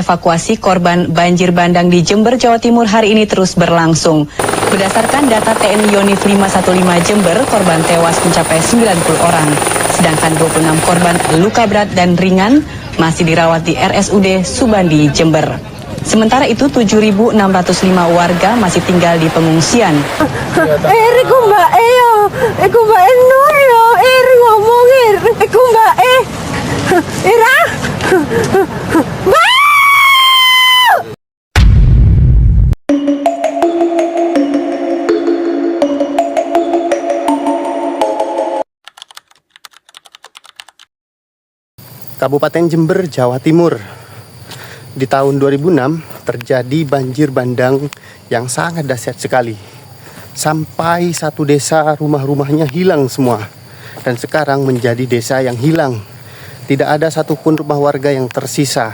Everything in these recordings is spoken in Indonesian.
evakuasi korban banjir bandang di Jember, Jawa Timur hari ini terus berlangsung. Berdasarkan data TNI Yonif 515 Jember, korban tewas mencapai 90 orang. Sedangkan 26 korban luka berat dan ringan masih dirawat di RSUD Subandi, Jember. Sementara itu 7.605 warga masih tinggal di pengungsian. Kabupaten Jember, Jawa Timur. Di tahun 2006 terjadi banjir bandang yang sangat dahsyat sekali. Sampai satu desa rumah-rumahnya hilang semua. Dan sekarang menjadi desa yang hilang. Tidak ada satupun rumah warga yang tersisa.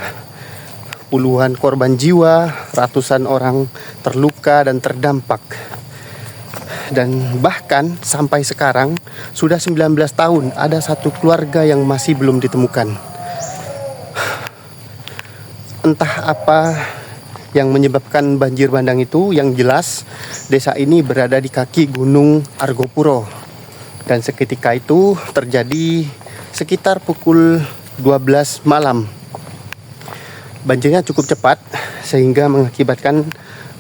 Puluhan korban jiwa, ratusan orang terluka dan terdampak. Dan bahkan sampai sekarang sudah 19 tahun ada satu keluarga yang masih belum ditemukan. Entah apa yang menyebabkan banjir bandang itu, yang jelas desa ini berada di kaki Gunung Argopuro. Dan seketika itu terjadi sekitar pukul 12 malam. Banjirnya cukup cepat sehingga mengakibatkan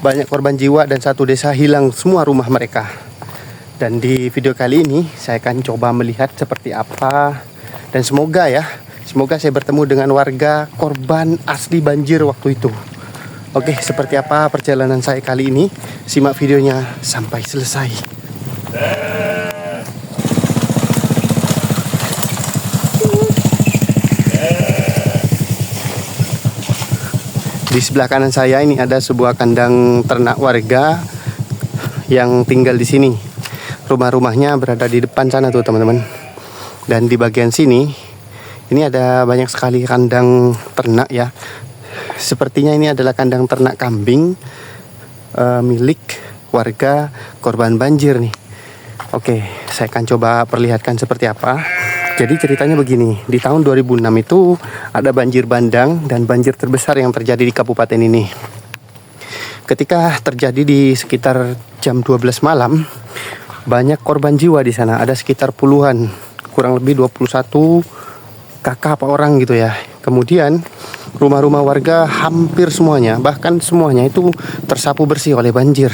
banyak korban jiwa dan satu desa hilang semua rumah mereka. Dan di video kali ini saya akan coba melihat seperti apa, dan semoga saya bertemu dengan warga korban asli banjir waktu itu. Oke, seperti apa perjalanan saya kali ini? Simak videonya sampai selesai. Di sebelah kanan saya ini ada sebuah kandang ternak warga yang tinggal di sini. Rumah-rumahnya berada di depan sana tuh teman-teman. Dan di bagian sini ini ada banyak sekali kandang ternak ya. Sepertinya ini adalah kandang ternak kambing milik warga korban banjir nih. Oke, saya akan coba perlihatkan seperti apa. Jadi ceritanya begini, di tahun 2006 itu ada banjir bandang dan banjir terbesar yang terjadi di kabupaten ini. Ketika terjadi di sekitar jam 12 malam, banyak korban jiwa di sana, ada sekitar puluhan, kurang lebih 21 kakak apa orang gitu ya. Kemudian rumah-rumah warga hampir semuanya, bahkan semuanya itu tersapu bersih oleh banjir.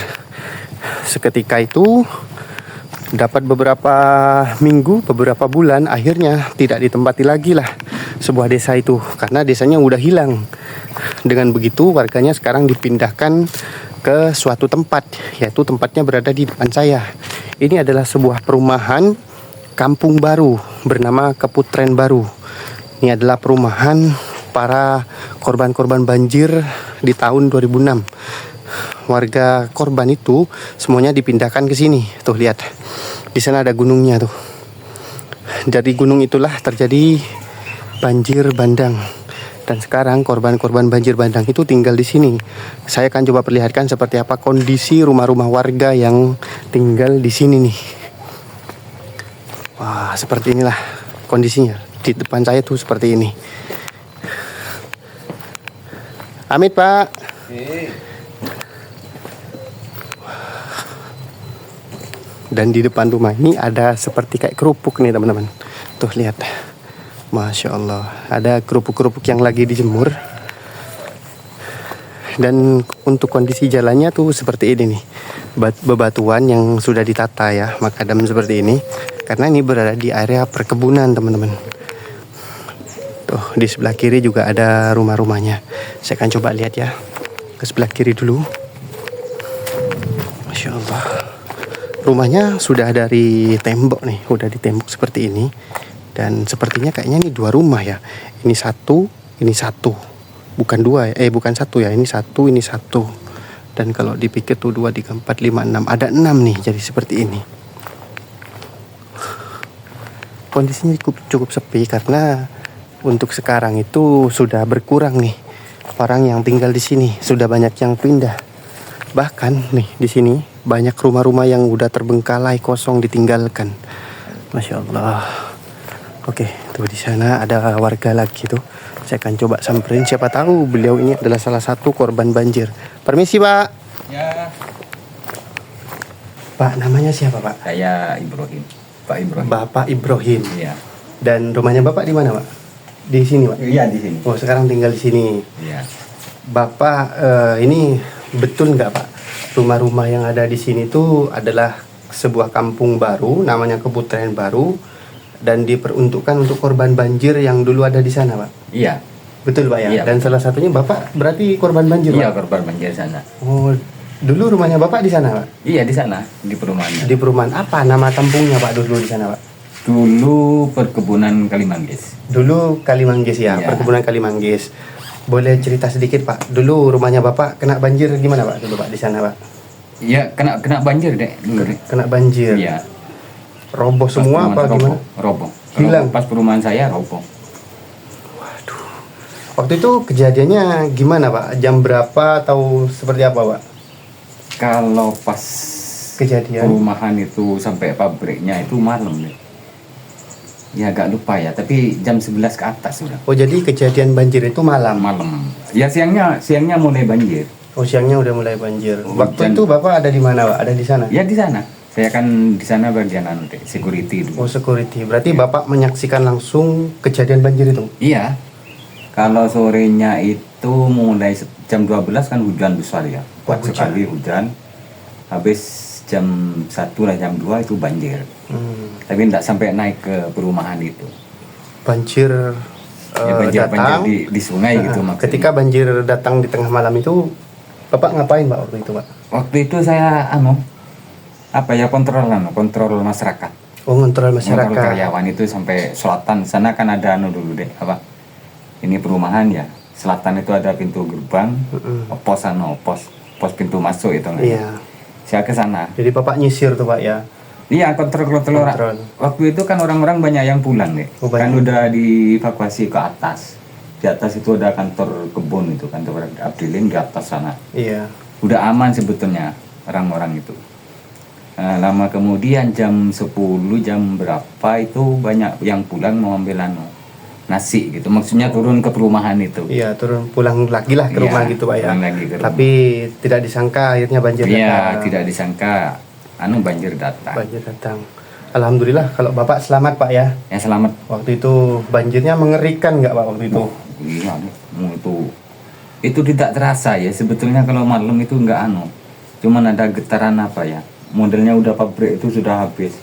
Seketika itu dapat beberapa minggu, beberapa bulan, akhirnya tidak ditempati lagi lah sebuah desa itu, karena desanya udah hilang. Dengan begitu warganya sekarang dipindahkan ke suatu tempat, yaitu tempatnya berada di depan saya. Ini adalah sebuah perumahan kampung baru bernama Keputren Baru. Ini adalah perumahan para korban-korban banjir di tahun 2006. Warga korban itu semuanya dipindahkan ke sini. Tuh lihat, di sana ada gunungnya tuh. Dari gunung itulah terjadi banjir bandang. Dan sekarang korban-korban banjir bandang itu tinggal di sini. Saya akan coba perlihatkan seperti apa kondisi rumah-rumah warga yang tinggal di sini nih. Wah, seperti inilah kondisinya. Di depan saya tuh seperti ini. Amit, Pak. Dan di depan rumah ini ada seperti kayak kerupuk nih teman-teman. Tuh lihat. Masya Allah. Ada kerupuk-kerupuk yang lagi dijemur. Dan untuk kondisi jalannya tuh seperti ini nih. Bebatuan yang sudah ditata ya. Makadam seperti ini. Karena ini berada di area perkebunan teman-teman. Tuh di sebelah kiri juga ada rumah-rumahnya. Saya akan coba lihat ya. Ke sebelah kiri dulu. Masya Allah. Rumahnya sudah dari tembok nih, udah ditembok seperti ini. Dan sepertinya kayaknya ini dua rumah ya. Ini satu, ini satu. Bukan dua ya, bukan satu ya. Ini satu, ini satu. Dan kalau dipikir tuh 2, 3, 4, 5, 6. Ada 6 nih, jadi seperti ini. Kondisinya cukup sepi karena untuk sekarang itu sudah berkurang nih orang yang tinggal di sini. Sudah banyak yang pindah. Bahkan nih di sini banyak rumah-rumah yang udah terbengkalai, kosong, ditinggalkan. Masya Allah. Oke, tuh di sana ada warga lagi tuh. Saya akan coba samperin, siapa tahu beliau ini adalah salah satu korban banjir. Permisi, Pak. Ya, Pak, namanya siapa, Pak? saya Ibrahim. Pak Ibrahim. Bapak Ibrahim. Iya. Dan rumahnya Bapak di mana, Pak? Di sini, Pak. Iya di sini. Oh, sekarang tinggal di sini. Iya. Bapak, ini betul nggak, Pak? Rumah-rumah yang ada di sini tuh adalah sebuah kampung baru, namanya Keputaran Baru, dan diperuntukkan untuk korban banjir yang dulu ada di sana, Pak. Iya. Betul, Pak ya. Iya. Dan salah satunya Bapak berarti korban banjir, Iya, Pak. korban banjir sana. Oh, dulu rumahnya Bapak di sana, Pak. Iya di sana di perumahan. Di perumahan apa nama kampungnya, Pak, dulu di sana, Pak? Dulu perkebunan Kalimanggis. Dulu Kalimanggis ya, Iya. perkebunan Kalimanggis. Boleh cerita sedikit, Pak? Dulu rumahnya Bapak kena banjir gimana, Pak? Dulu, Pak, di sana, Pak. Iya kena banjir deh dulu deh. Kena banjir. Iya. Roboh Pas semua apa perumahan gimana? Roboh. Hilang? Pas perumahan saya roboh. Waktu itu kejadiannya gimana, Pak? Jam berapa atau seperti apa, Pak? Kalau pas Kejadian. perumahan itu sampai pabriknya itu malam deh. Ya agak lupa ya, tapi jam 11 ke atas sudah. Oh, jadi kejadian banjir itu malam. Malam. Ya siangnya mulai banjir. Oh, siangnya udah mulai banjir. Waktu Hujan. itu Bapak ada di mana, Pak? Ada di sana? Ya di sana. Saya kan di sana bagian anu deh, security Oh, dulu. security. Berarti Iya. Bapak menyaksikan langsung kejadian banjir itu? Iya. Kalau sorenya itu mulai jam 12 kan hujan besar ya. Kuat hujan. sekali hujan. Habis jam 1 lah jam 2 itu banjir. Tapi tidak sampai naik ke perumahan itu. Banjir Ya banjir datang. di sungai gitu Nah, maksudnya. ketika banjir datang di tengah malam itu, Bapak ngapain, Pak, waktu itu, Pak? Waktu itu saya kontrol masyarakat. Oh, ngontrol Kontrol masyarakat. karyawan itu sampai selatan sana kan ada dulu deh ini perumahan ya, selatan itu ada pintu gerbang, pos pintu masuk itu kan. Iya. Saya ke sana. Jadi Bapak nyisir tuh, Pak, ya? Iya, kontrol. Kontrol. Waktu itu kan orang-orang banyak yang pulang deh. Oh, Kan banyak. udah dievakuasi ke atas. Di atas itu ada kantor kebun itu, kantor Abdilin di atas sana. Iya. Udah aman sebetulnya orang-orang itu. Lama kemudian jam 10 jam berapa itu banyak yang pulang mau ambil nasi gitu. Maksudnya turun ke perumahan itu. Iya, turun pulang lagi lah ke Iya, rumah gitu, Pak, ya? pulang lagi ke rumah. Tapi tidak disangka akhirnya banjir Iya, datang. tidak disangka banjir datang. Banjir datang. Alhamdulillah kalau Bapak selamat, Pak, ya. Ya selamat. Waktu itu banjirnya mengerikan nggak, Pak, waktu itu? Iya nih, itu tidak terasa ya sebetulnya kalau malam itu enggak cuman ada getaran modelnya udah pabrik itu sudah habis.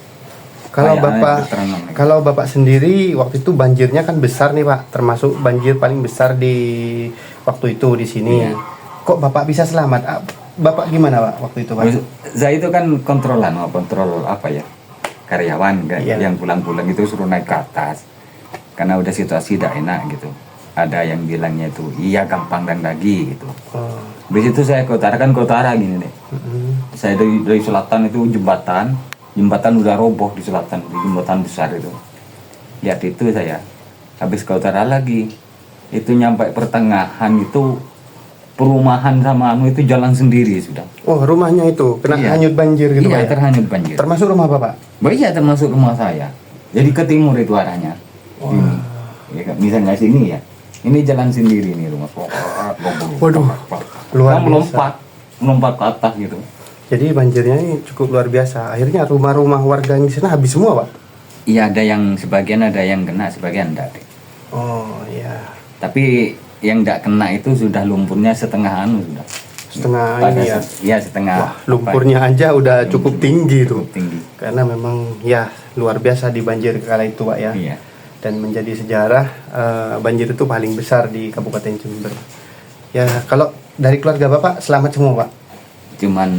Kalau Kayak Bapak getaran namanya. kalau Bapak sendiri waktu itu banjirnya kan besar nih, Pak, termasuk banjir paling besar di waktu itu di sini. Iya. Kok Bapak bisa selamat? Bapak gimana, Pak, waktu itu, Pak? Saya itu kan kontrol karyawan kan Iya. yang pulang-pulang itu suruh naik ke atas karena udah situasi tidak enak gitu. Ada yang bilangnya itu iya gampang dan lagi gitu. Oh. Habis itu saya ke utara gini nih. Mm-mm. Saya dari selatan itu jembatan udah roboh di selatan, di jembatan besar itu. Lihat itu saya. Habis ke utara lagi, itu nyampe pertengahan itu perumahan sama itu jalan sendiri sudah. Oh, rumahnya itu kena Iya. hanyut banjir gitu, Pak, Iya, ya? terhanyut banjir. Termasuk rumah Bapak? Iya, termasuk rumah saya. Jadi ke timur itu arahnya. Wah. Ini. Ya, kan, misalnya sini ya. Ini jalan sendiri nih rumah. Waduh, luar biasa. melompat ke atas gitu. Jadi banjirnya ini cukup luar biasa. Akhirnya rumah-rumah warga yang di sana habis semua, Pak? Iya, ada yang sebagian ada yang kena, sebagian enggak deh. Oh, iya. Tapi yang enggak kena itu sudah lumpurnya setengah sudah. Setengah ini ya. Iya, setengah. Wah, lumpurnya aja udah cukup tinggi tuh. Cukup tinggi. Karena memang ya luar biasa di banjir kala itu, Pak, ya. Iya. Dan menjadi sejarah banjir itu paling besar di Kabupaten Jember. Ya, kalau dari keluarga Bapak selamat semua, Pak? Cuman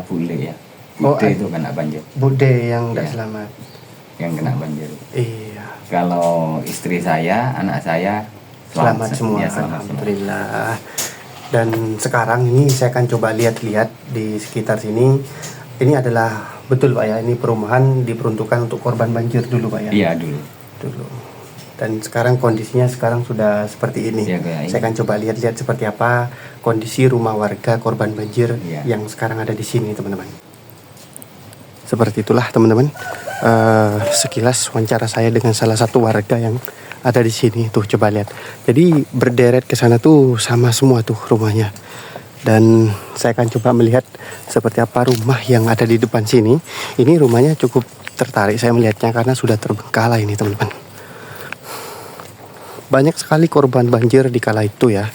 bule ya. Oh, Bule itu kena banjir, Bude yang tidak Iya. selamat. yang kena banjir. Iya. Kalau istri saya, anak saya Selamat semua, Ya, selamat semua. alhamdulillah. Dan sekarang ini saya akan coba lihat-lihat di sekitar sini. Ini adalah betul, Pak, ya, ini perumahan diperuntukkan untuk korban banjir dulu, Pak, ya. Iya dulu. Dulu. Dan sekarang kondisinya sudah seperti ini. Iya, kayak Saya ini. akan coba lihat-lihat seperti apa kondisi rumah warga korban banjir Iya. yang sekarang ada di sini, teman-teman. Seperti itulah teman-teman, sekilas wawancara saya dengan salah satu warga yang ada di sini. Tuh coba lihat. Jadi berderet ke sana tuh sama semua tuh rumahnya. Dan saya akan coba melihat seperti apa rumah yang ada di depan sini. Ini rumahnya cukup tertarik saya melihatnya karena sudah terbengkalai ini teman-teman. Banyak sekali korban banjir di kala itu ya.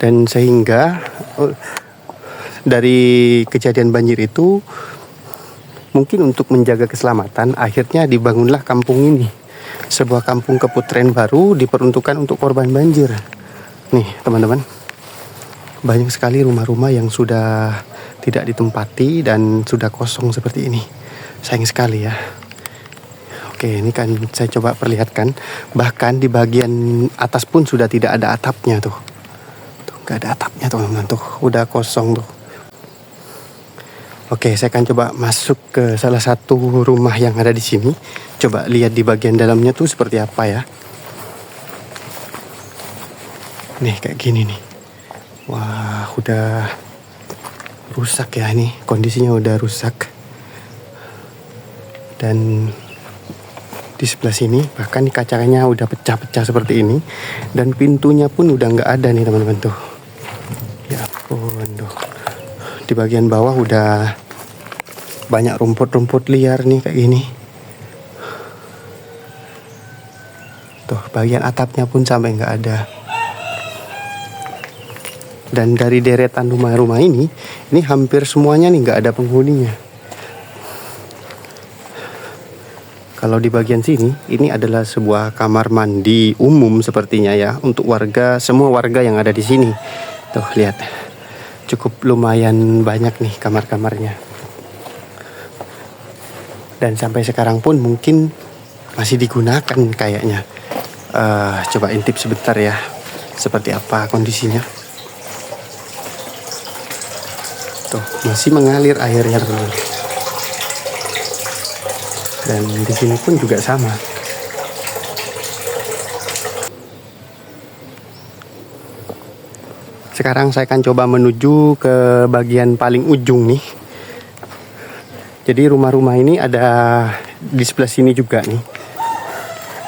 Dan sehingga dari kejadian banjir itu mungkin untuk menjaga keselamatan akhirnya dibangunlah kampung ini. Sebuah kampung keputren baru diperuntukkan untuk korban banjir. Nih teman-teman, banyak sekali rumah-rumah yang sudah tidak ditempati dan sudah kosong seperti ini. Sayang sekali ya. Oke, ini kan saya coba perlihatkan. Bahkan di bagian atas pun sudah tidak ada atapnya tuh. Tuh, nggak ada atapnya teman-teman tuh. Udah kosong tuh. Oke, saya akan coba masuk ke salah satu rumah yang ada di sini. Coba lihat di bagian dalamnya tuh seperti apa ya. Nih kayak gini nih. Wah, udah rusak ya ini. Kondisinya udah rusak. Dan di sebelah sini bahkan kacanya udah pecah-pecah seperti ini. Dan pintunya pun udah nggak ada nih teman-teman tuh. Ya ampun tuh. Di bagian bawah udah banyak rumput-rumput liar nih kayak gini. Tuh bagian atapnya pun sampai nggak ada. Dan dari deretan rumah-rumah ini hampir semuanya nih nggak ada penghuninya. Kalau di bagian sini, ini adalah sebuah kamar mandi umum sepertinya ya, untuk warga, semua warga yang ada di sini. Tuh lihat, cukup lumayan banyak nih kamar-kamarnya. Dan sampai sekarang pun mungkin masih digunakan kayaknya. Coba intip sebentar ya, seperti apa kondisinya. Tuh, masih mengalir airnya teman-teman. Dan di sini pun juga sama. Sekarang saya akan coba menuju ke bagian paling ujung nih. Jadi rumah-rumah ini ada di sebelah sini juga nih.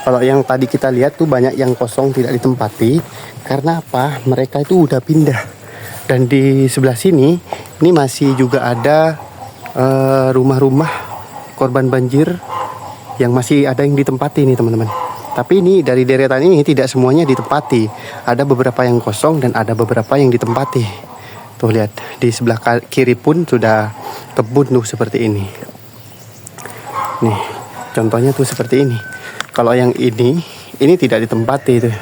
Kalau yang tadi kita lihat tuh banyak yang kosong tidak ditempati. Karena apa? Mereka itu udah pindah. Dan di sebelah sini ini masih juga ada rumah-rumah korban banjir yang masih ada yang ditempati nih teman-teman. Tapi ini dari deretan ini tidak semuanya ditempati. Ada beberapa yang kosong dan ada beberapa yang ditempati. Tuh lihat, di sebelah kiri pun sudah kebun tuh seperti ini. Nih, contohnya tuh seperti ini. Kalau yang ini tidak ditempati tuh.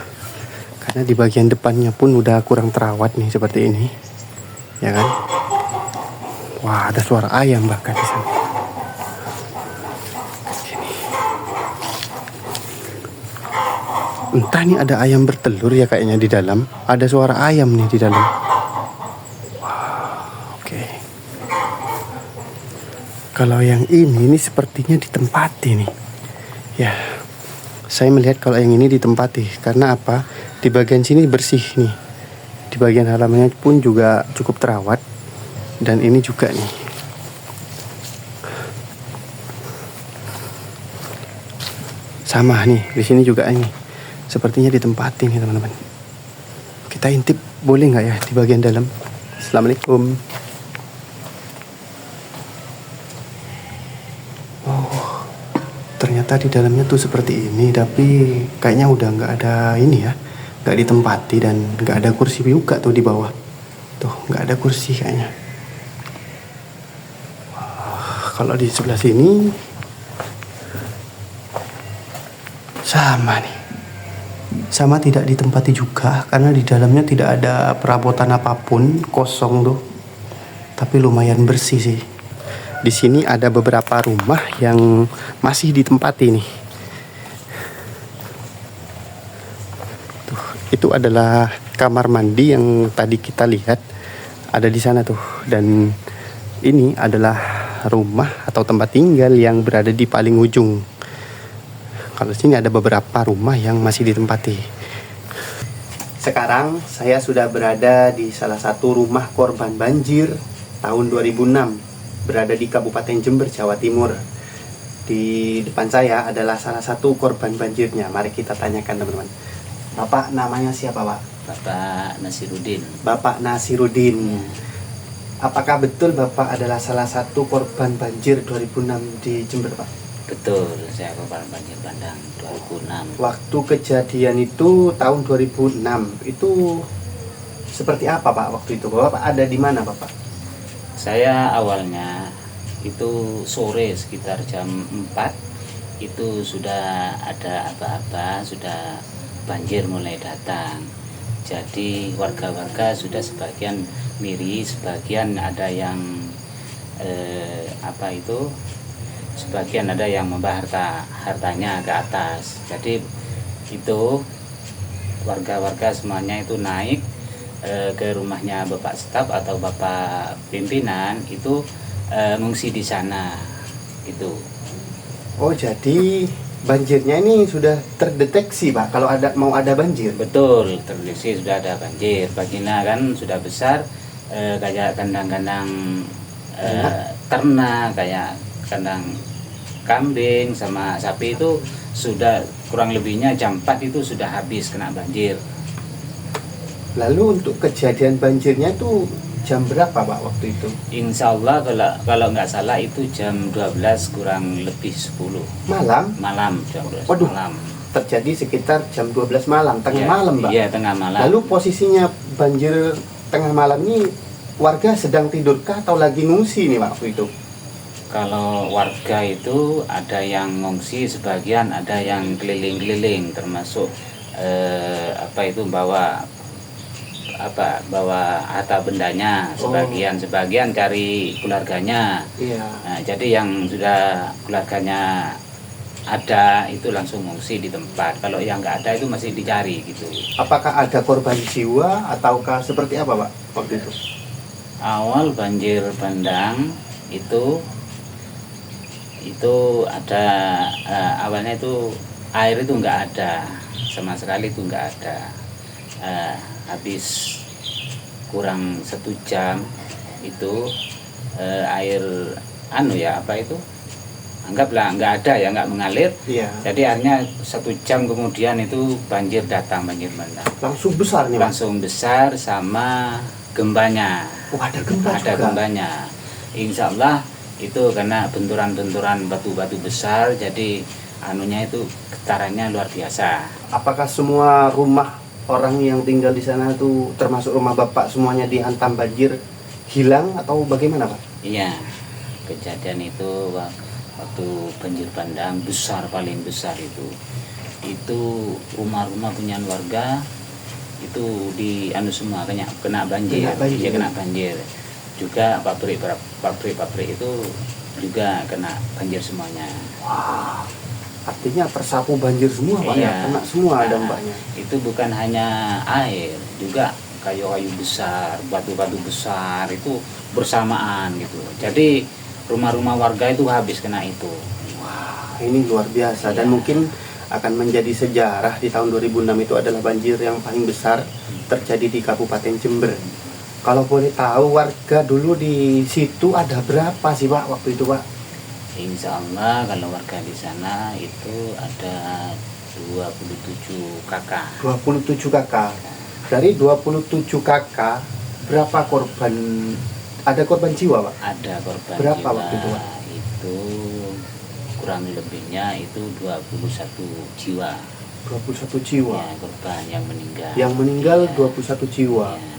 Karena di bagian depannya pun udah kurang terawat nih seperti ini. Ya kan? Wah, ada suara ayam bahkan di sana. Entah nih ada ayam bertelur ya kayaknya di dalam. Ada suara ayam nih di dalam. Wah, oke. Kalau yang ini sepertinya ditempati nih. Ya, saya melihat kalau yang ini ditempati. Karena apa? Di bagian sini bersih nih. Di bagian halamannya pun juga cukup terawat. Dan ini juga nih. Sama nih, di sini juga ini. Sepertinya ditempati nih teman-teman. Kita intip boleh nggak ya di bagian dalam? Assalamualaikum. Oh, ternyata di dalamnya tuh seperti ini. Tapi kayaknya udah nggak ada ini ya. Nggak ditempati dan nggak ada kursi juga tuh di bawah. Tuh nggak ada kursi kayaknya. Kalau di sebelah sini sama nih. Sama tidak ditempati juga karena di dalamnya tidak ada perabotan apapun, kosong tuh. Tapi lumayan bersih sih. Di sini ada beberapa rumah yang masih ditempati nih. Tuh, itu adalah kamar mandi yang tadi kita lihat ada di sana tuh. Dan ini adalah rumah atau tempat tinggal yang berada di paling ujung. Kalau sini ada beberapa rumah yang masih ditempati. Sekarang saya sudah berada di salah satu rumah korban banjir tahun 2006 berada di Kabupaten Jember, Jawa Timur. Di depan saya adalah salah satu korban banjirnya. Mari kita tanyakan teman-teman. Bapak namanya siapa Pak? Bapak Nasirudin. Bapak Nasirudin. Apakah betul Bapak adalah salah satu korban banjir 2006 di Jember Pak? Betul, saya korban banjir bandang 2006. Waktu kejadian itu tahun 2006, itu seperti apa Pak waktu itu? Bapak ada di mana Bapak? Saya awalnya itu sore sekitar jam 4 itu sudah ada aba-aba, sudah banjir mulai datang. Jadi warga-warga sudah sebagian miri, sebagian ada yang sebagian ada yang membawa hartanya ke atas. Jadi itu warga-warga semuanya itu naik ke rumahnya Bapak Staf atau Bapak Pimpinan itu ngungsi di sana gitu. Oh, jadi banjirnya ini sudah terdeteksi Pak kalau mau ada banjir. Betul, terdeteksi sudah ada banjir. Bagina kan sudah besar, kayak kandang-kandang ternak, kayak kandang kambing sama sapi itu sudah kurang lebihnya jam 4 itu sudah habis kena banjir. Lalu untuk kejadian banjirnya itu jam berapa Pak waktu itu? Insya Allah kalau nggak salah itu jam 12 kurang lebih 10 Malam? jam 12 Waduh. malam. Terjadi sekitar jam 12 malam, tengah Ya, malam Pak? Iya, tengah malam. Lalu posisinya banjir tengah malam ini warga sedang tidurkah atau lagi ngungsi nih Pak waktu itu? Kalau warga itu ada yang ngungsi, sebagian ada yang keliling-keliling, termasuk bawa harta bendanya, sebagian cari keluarganya. Iya. Nah, jadi yang sudah keluarganya ada itu langsung ngungsi di tempat. Kalau yang nggak ada itu masih dicari gitu. Apakah ada korban jiwa ataukah seperti apa Pak waktu itu? Awal banjir bandang itu ada awalnya itu air itu nggak ada sama sekali, itu nggak ada. Habis kurang 1 jam itu air anggaplah nggak ada ya, nggak mengalir. Iya. Jadi akhirnya 1 jam kemudian itu banjir datang, banjir bandang Langsung besar nih Pak? langsung besar sama gembanya. Oh, ada gempa Ada juga? gembanya. Insya Allah itu karena benturan-benturan batu-batu besar, jadi anunya itu getarannya luar biasa. Apakah semua rumah orang yang tinggal di sana itu termasuk rumah Bapak semuanya dihantam banjir hilang atau bagaimana Pak? Iya, kejadian itu waktu banjir bandang besar, paling besar itu rumah-rumah punya warga itu semua kena banjir. Kena banjir. Iya, kena banjir. Juga pabrik itu juga kena banjir semuanya. Wah, artinya tersapu banjir semua Pak ya? Kena semua dampaknya. Itu bukan hanya air, juga kayu-kayu besar, batu-batu besar itu bersamaan gitu. Jadi rumah-rumah warga itu habis kena itu. Wah, ini luar biasa dan mungkin akan menjadi sejarah di tahun 2006 itu adalah banjir yang paling besar terjadi di Kabupaten Jember. Kalau boleh tahu warga dulu di situ ada berapa sih Pak waktu itu Pak? Insya Allah kalau warga di sana itu ada 27 kakak. 27 kakak. Dari 27 kakak, berapa korban? Ada korban jiwa Pak? Ada korban Berapa jiwa, waktu itu, Pak? itu kurang lebihnya itu 21 jiwa. 21 jiwa. Ya, korban yang meninggal. Yang meninggal Ya. 21 jiwa. Ya.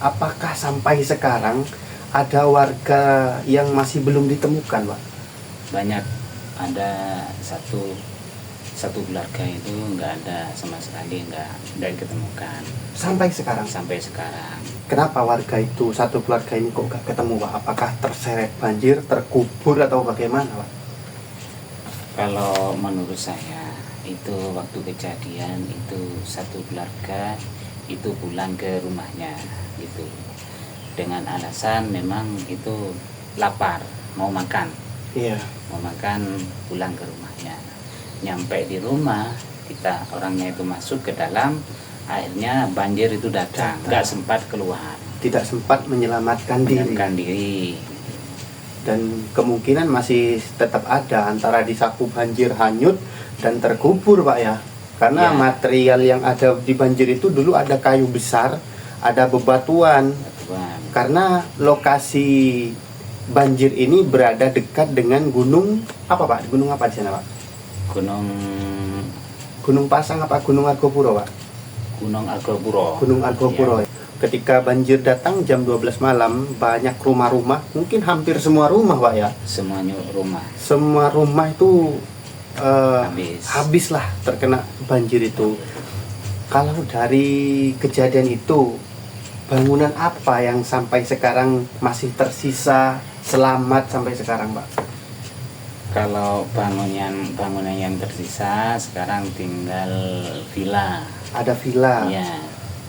Apakah sampai sekarang ada warga yang masih belum ditemukan Pak? Banyak, ada satu keluarga itu nggak ada sama sekali, nggak diketemukan Sampai sekarang. sampai sekarang. Kenapa warga itu, satu keluarga ini kok gak ketemu Pak? Apakah terseret banjir, terkubur atau bagaimana Pak? Kalau menurut saya itu waktu kejadian itu satu keluarga itu pulang ke rumahnya gitu dengan alasan memang itu lapar, mau makan Iya. pulang ke rumahnya. Nyampe di rumah kita orangnya itu masuk ke dalam, akhirnya banjir itu datang, nggak sempat keluar, Tidak sempat menyelamatkan diri. menyelamatkan diri. dan kemungkinan masih tetap ada antara disapu banjir hanyut dan terkubur Pak ya. Karena Ya. material yang ada di banjir itu dulu ada kayu besar, ada bebatuan. Tuan. Karena lokasi banjir ini berada dekat dengan gunung apa Pak? Gunung apa di sana Pak? Gunung Gunung Pasang apa Gunung Argopuro Pak? Gunung Argopuro. Gunung Argopuro. Ya. Ketika banjir datang jam 12 malam, banyak rumah-rumah, mungkin hampir semua rumah Pak ya. Semuanya rumah Semua rumah itu habis. habislah terkena banjir itu. Kalau dari kejadian itu, bangunan apa yang sampai sekarang masih tersisa selamat sampai sekarang Pak? Kalau bangunan yang tersisa sekarang tinggal villa. Ada villa, Ya.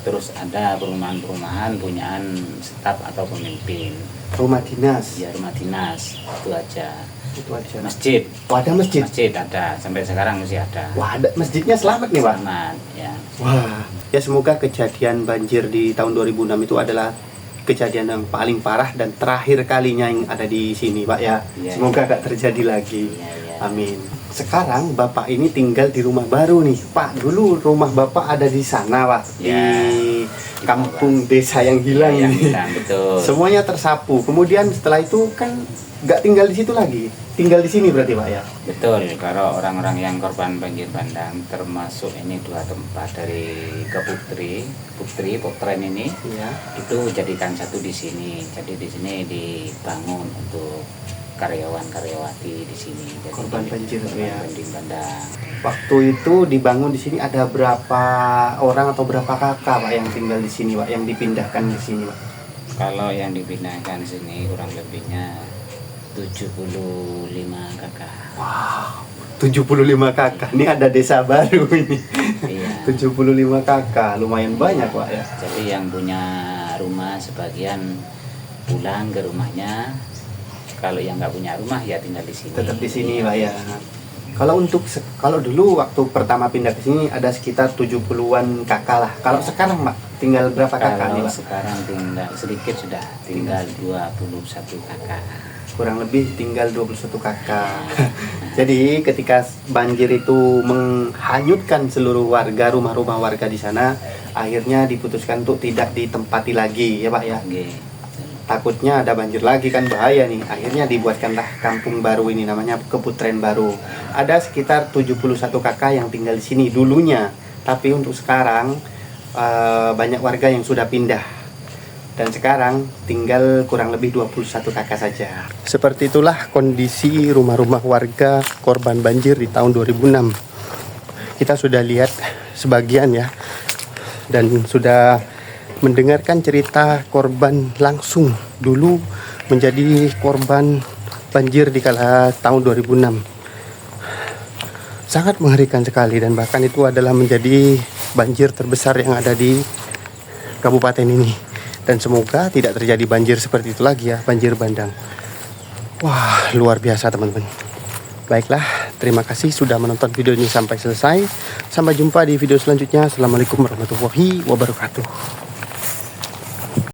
Terus ada perumahan-perumahan punyaan staf atau pemimpin. rumah dinas, Ya, rumah dinas itu aja. itu aja. Masjid, Wah, ada masjid. masjid ada sampai sekarang masih ada. Wah, ada masjidnya selamat nih Pak. Selamat, ya. Wah, ya semoga kejadian banjir di tahun 2006 itu adalah kejadian yang paling parah dan terakhir kalinya yang ada di sini Pak ya. Iya, Semoga gak terjadi lagi. Ya, ya. Amin. Sekarang Bapak ini tinggal di rumah baru nih Pak. Dulu rumah Bapak ada di sana Pak, Ya, di kampung desa yang hilang Yang ini. hilang, betul. Semuanya tersapu. Kemudian setelah itu kan gak tinggal di situ lagi, tinggal di sini berarti Pak ya. Betul, kalau orang-orang yang korban banjir bandang termasuk ini 2 tempat dari ke Putri Potren ini Iya. itu jadikan satu di sini. Jadi di sini dibangun untuk karyawan-karyawati di sini. Jadi Korban banjir itu ya. banjir bandang. Waktu itu dibangun di sini ada berapa orang atau berapa kakak Pak yang tinggal di sini Pak, yang dipindahkan ke sini Pak? Kalau yang dipindahkan sini kurang lebihnya 75 kakak. Wow, 75 kakak. Ini ada desa baru ini. Iya. 75 kakak, lumayan banyak Pak ya. Jadi yang punya rumah sebagian pulang ke rumahnya. Kalau yang nggak punya rumah ya tinggal di sini. Tetap di sini Pak ya. Kalau dulu waktu pertama pindah ke sini ada sekitar 70-an kakak lah. Kalau sekarang Pak tinggal berapa kakak nih Kalau Pak? sekarang tinggal sedikit sudah tinggal 21 kakak. Kurang lebih tinggal 21 kakak. Jadi ketika banjir itu menghanyutkan seluruh warga, rumah-rumah warga di sana, akhirnya diputuskan untuk tidak ditempati lagi ya Pak ya. Oke. Takutnya ada banjir lagi kan bahaya nih. Akhirnya dibuatkanlah kampung baru ini, namanya Keputren Baru. Ada sekitar 71 kakak yang tinggal di sini dulunya. Tapi untuk sekarang banyak warga yang sudah pindah. Dan sekarang tinggal kurang lebih 21 kakak saja. Seperti itulah kondisi rumah-rumah warga korban banjir di tahun 2006. Kita sudah lihat sebagian ya. Dan sudah mendengarkan cerita korban langsung dulu menjadi korban banjir di kala tahun 2006. Sangat mengerikan sekali dan bahkan itu adalah menjadi banjir terbesar yang ada di kabupaten ini. Dan semoga tidak terjadi banjir seperti itu lagi ya, banjir bandang. Wah, luar biasa teman-teman. Baiklah, terima kasih sudah menonton video ini sampai selesai. Sampai jumpa di video selanjutnya. Assalamualaikum warahmatullahi wabarakatuh.